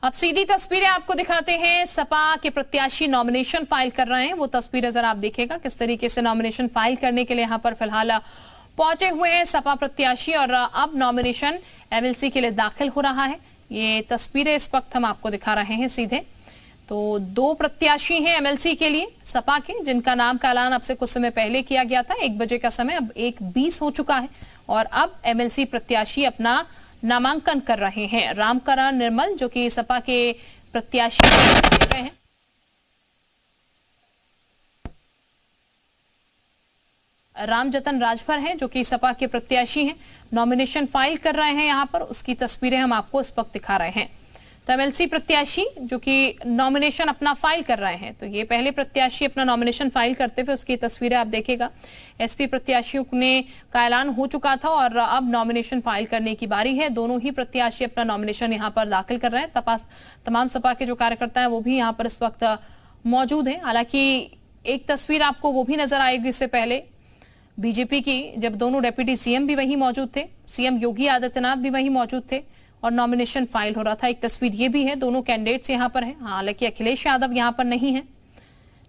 अब सीधी तस्वीरें आपको दिखाते हैं। सपा के प्रत्याशी नॉमिनेशन फाइल कर रहे हैं, वो तस्वीरें जरा आप देखिएगा किस तरीके से नॉमिनेशन फाइल करने के लिए यहां पर फिलहाल पहुंचे हुए हैं सपा प्रत्याशी। और अब नॉमिनेशन एमएलसी के लिए दाखिल हो रहा है। ये तस्वीरें इस वक्त हम आपको दिखा रहे हैं सीधे। तो दो प्रत्याशी हैं एमएलसी के लिए सपा के, जिनका नाम का ऐलान अब से कुछ समय पहले किया गया था। 1 बजे का समय अब 1:20 हो चुका है और अब एमएलसी प्रत्याशी अपना नामांकन कर रहे हैं। रामकरण निर्मल जो कि सपा के प्रत्याशी गए हैं, रामजतन राजभर हैं जो कि सपा के प्रत्याशी हैं, नॉमिनेशन फाइल कर रहे हैं। यहां पर उसकी तस्वीरें हम आपको इस वक्त दिखा रहे हैं। तो एमएलसी प्रत्याशी जो कि नॉमिनेशन अपना फाइल कर रहे हैं, तो ये पहले प्रत्याशी अपना नॉमिनेशन फाइल करते हुए उसकी तस्वीरें आप देखिएगा। एसपी प्रत्याशियों ने का ऐलान हो चुका था और अब नॉमिनेशन फाइल करने की बारी है। दोनों ही प्रत्याशी अपना नॉमिनेशन यहां पर दाखिल कर रहे हैं। तमाम सपा के जो कार्यकर्ता हैं वो भी यहां पर इस वक्त मौजूद हैं। हालांकि एक तस्वीर आपको वो भी नजर आएगी इससे पहले बीजेपी की, जब दोनों डेप्यूटी सीएम भी वहीं मौजूद थे, सीएम योगी आदित्यनाथ भी वहीं मौजूद थे और नॉमिनेशन फाइल हो रहा था। एक तस्वीर ये भी है, दोनों कैंडिडेट्स यहां पर हैं। हालांकि अखिलेश यादव यहां पर नहीं है,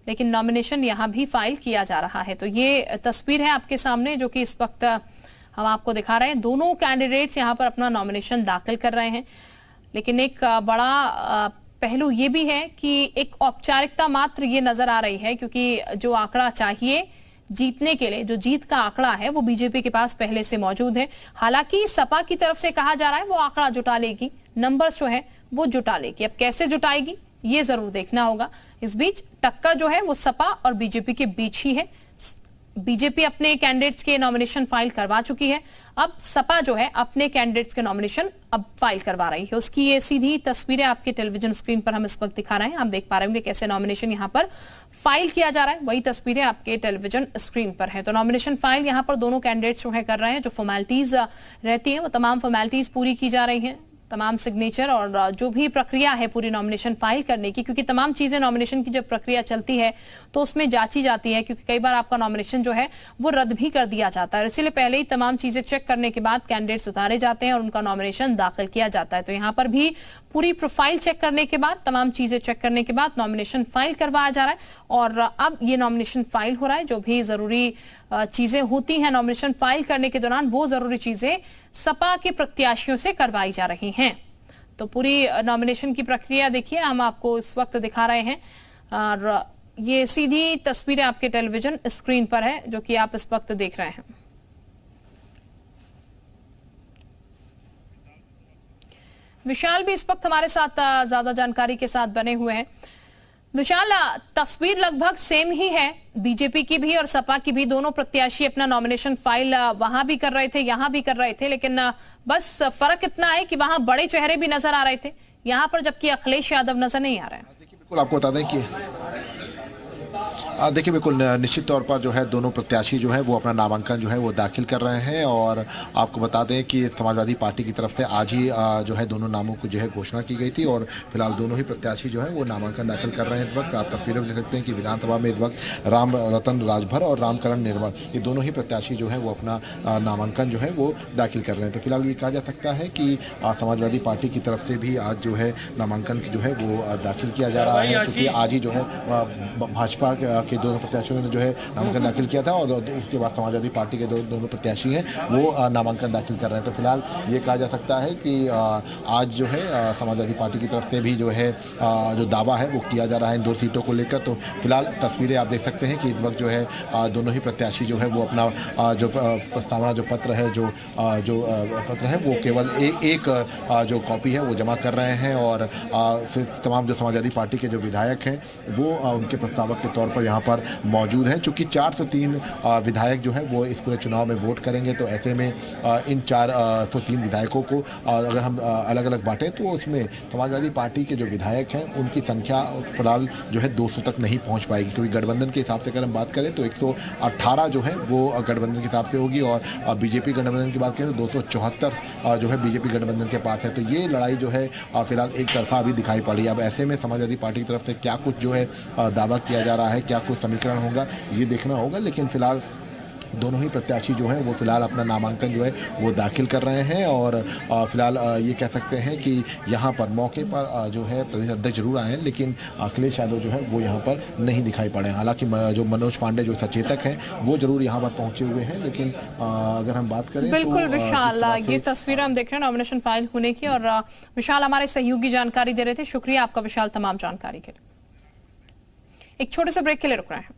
लेकिन नॉमिनेशन यहां भी फाइल किया जा रहा है। तो ये तस्वीर है आपके सामने जो कि इस वक्त हम आपको दिखा रहे हैं। दोनों कैंडिडेट्स यहां पर अपना नॉमिनेशन दाखिल कर रहे हैं। लेकिन एक बड़ा पहलू ये भी है कि एक औपचारिकता मात्र ये नजर आ रही है, क्योंकि जो आंकड़ा चाहिए जीतने के लिए, जो जीत का आंकड़ा है वो बीजेपी के पास पहले से मौजूद है। हालांकि सपा की तरफ से कहा जा रहा है वो आंकड़ा जुटा लेगी, नंबर्स जो है वो जुटा लेगी। अब कैसे जुटाएगी ये जरूर देखना होगा। इस बीच टक्कर जो है वो सपा और बीजेपी के बीच ही है। बीजेपी अपने कैंडिडेट्स के नॉमिनेशन फाइल करवा चुकी है, अब सपा जो है अपने कैंडिडेट्स के नॉमिनेशन अब फाइल करवा रही है। उसकी ये सीधी तस्वीरें आपके टेलीविजन स्क्रीन पर हम इस वक्त दिखा रहे हैं। आप देख पा रहे होंगे कैसे नॉमिनेशन यहां पर फाइल किया जा रहा है, वही तस्वीरें आपके टेलीविजन स्क्रीन पर है। तो नॉमिनेशन फाइल यहां पर दोनों कैंडिडेट्स जो है कर रहे हैं। जो फॉर्मेलिटीज रहती है वो तमाम फॉर्मेलिटीज पूरी की जा रही है, तमाम सिग्नेचर और जो भी प्रक्रिया है पूरी नॉमिनेशन फाइल करने की, क्योंकि तमाम चीजें नॉमिनेशन की जब प्रक्रिया चलती है तो उसमें जांची जाती है, क्योंकि कई बार आपका नॉमिनेशन जो है वो रद्द भी कर दिया जाता है। इसलिए पहले ही तमाम चीजें चेक करने के बाद कैंडिडेट्स उतारे जाते हैं और उनका नॉमिनेशन दाखिल किया जाता है। तो यहाँ पर भी पूरी प्रोफाइल चेक करने के बाद, तमाम चीजें चेक करने के बाद नॉमिनेशन फाइल करवाया जा रहा है। और अब ये नॉमिनेशन फाइल हो रहा है। जो भी जरूरी चीजें होती हैं नॉमिनेशन फाइल करने के दौरान, वो जरूरी चीजें सपा के प्रत्याशियों से करवाई जा रही हैं। तो पूरी नॉमिनेशन की प्रक्रिया देखिए हम आपको इस वक्त दिखा रहे हैं और ये सीधी तस्वीरें आपके टेलीविजन स्क्रीन पर है जो कि आप इस वक्त देख रहे हैं। विशाल भी इस वक्त हमारे साथ ज्यादा जानकारी के साथ बने हुए हैं। विशाल, तस्वीर लगभग सेम ही है, बीजेपी की भी और सपा की भी। दोनों प्रत्याशी अपना नॉमिनेशन फाइल वहां भी कर रहे थे, यहां भी कर रहे थे, लेकिन बस फर्क इतना है कि वहां बड़े चेहरे भी नजर आ रहे थे, यहां पर जबकि अखिलेश यादव नजर नहीं आ रहे हैं। देखिए बिल्कुल आपको बता दें कि देखिए बिल्कुल निश्चित तौर पर जो है दोनों प्रत्याशी जो है वो अपना नामांकन जो है वो दाखिल कर रहे हैं। और आपको बता दें कि समाजवादी पार्टी की तरफ से आज ही जो है दोनों नामों को जो है घोषणा की गई थी और फिलहाल दोनों ही प्रत्याशी जो है वो नामांकन दाखिल कर रहे हैं। इस वक्त आप तस्वीरें देख सकते हैं कि विधानसभा में इस वक्त रामरतन राजभर और रामकरण निर्मल, ये दोनों ही प्रत्याशी जो है वो अपना नामांकन जो है वो दाखिल कर रहे हैं। तो फिलहाल ये कहा जा सकता है कि समाजवादी पार्टी की तरफ से भी आज जो है नामांकन जो है वो दाखिल किया जा रहा है, क्योंकि आज ही जो है भाजपा के दोनों प्रत्याशियों ने जो है नामांकन दाखिल किया था और उसके बाद समाजवादी पार्टी के दोनों प्रत्याशी हैं वो नामांकन दाखिल कर रहे हैं। तो फिलहाल ये कहा जा सकता है कि आज जो है समाजवादी पार्टी की तरफ से भी जो है जो दावा है वो किया जा रहा है इन 2 सीटों को लेकर। तो फिलहाल तस्वीरें आप देख सकते हैं कि इस वक्त जो है दोनों ही प्रत्याशी जो है वो अपना जो प्रस्तावना जो पत्र है जो पत्र है वो केवल एक जो कॉपी है वो जमा कर रहे हैं। और तमाम जो समाजवादी पार्टी के जो विधायक हैं वो उनके प्रस्तावक के तौर पर यहाँ पर मौजूद हैं। चूँकि 403 विधायक जो है वो इस पूरे चुनाव में वोट करेंगे, तो ऐसे में इन 403 विधायकों को अगर हम अलग अलग बांटें तो उसमें समाजवादी पार्टी के जो विधायक हैं उनकी संख्या फिलहाल जो है 200 तक नहीं पहुंच पाएगी, क्योंकि गठबंधन के हिसाब से अगर हम बात करें तो 118 जो है वो गठबंधन के हिसाब से होगी और बीजेपी गठबंधन की बात करें तो 274 जो है बीजेपी गठबंधन के पास है। तो ये लड़ाई जो है फिलहाल एक तरफा अभी दिखाई पड़ी। अब ऐसे में समाजवादी पार्टी की तरफ से क्या कुछ जो है दावा किया जा रहा है, क्या कुछ समीकरण होगा ये देखना होगा। लेकिन फिलहाल दोनों ही प्रत्याशी जो है वो फिलहाल अपना नामांकन जो है वो दाखिल कर रहे हैं। और फिलहाल ये कह सकते हैं कि यहाँ पर मौके पर जो है प्रदेश अध्यक्ष जरूर आए हैं, लेकिन अखिलेश यादव जो है वो यहाँ पर नहीं दिखाई पड़े। हालांकि जो मनोज पांडे जो सचेतक हैं वो जरूर यहाँ पर पहुंचे हुए हैं, लेकिन अगर हम बात करें बिल्कुल तो विशाल, ये तस्वीरें हम देख रहे हैं नॉमिनेशन फाइल होने की, और विशाल हमारे सहयोगी जानकारी दे रहे थे। शुक्रिया आपका विशाल तमाम जानकारी के लिए। एक छोटे से ब्रेक के लिए रुक रहे हैं।